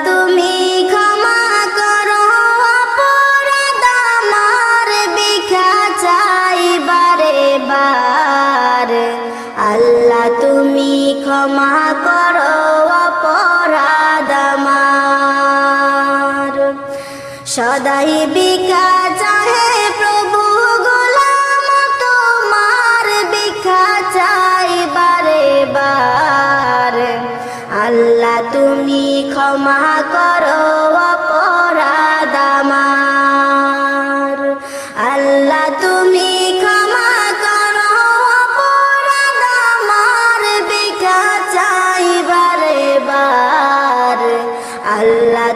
তুমি ক্ষমা করো অপরাধ আমার, ভিক্ষা চাই বারে বার। আল্লাহ তুমি ক্ষমা করো অপরাধ আমার। সদাই ভিক্ষা চাহে প্রভু, গোলাম তোমার, ভিক্ষা চাই বারে বার। আল্লাহ তুমি ক্ষমা করো অপরাধ আমার। আল্লাহ তুমি ক্ষমা করো অপরাধ আমার, ভিক্ষা চাই বারে বার। আল্লাহ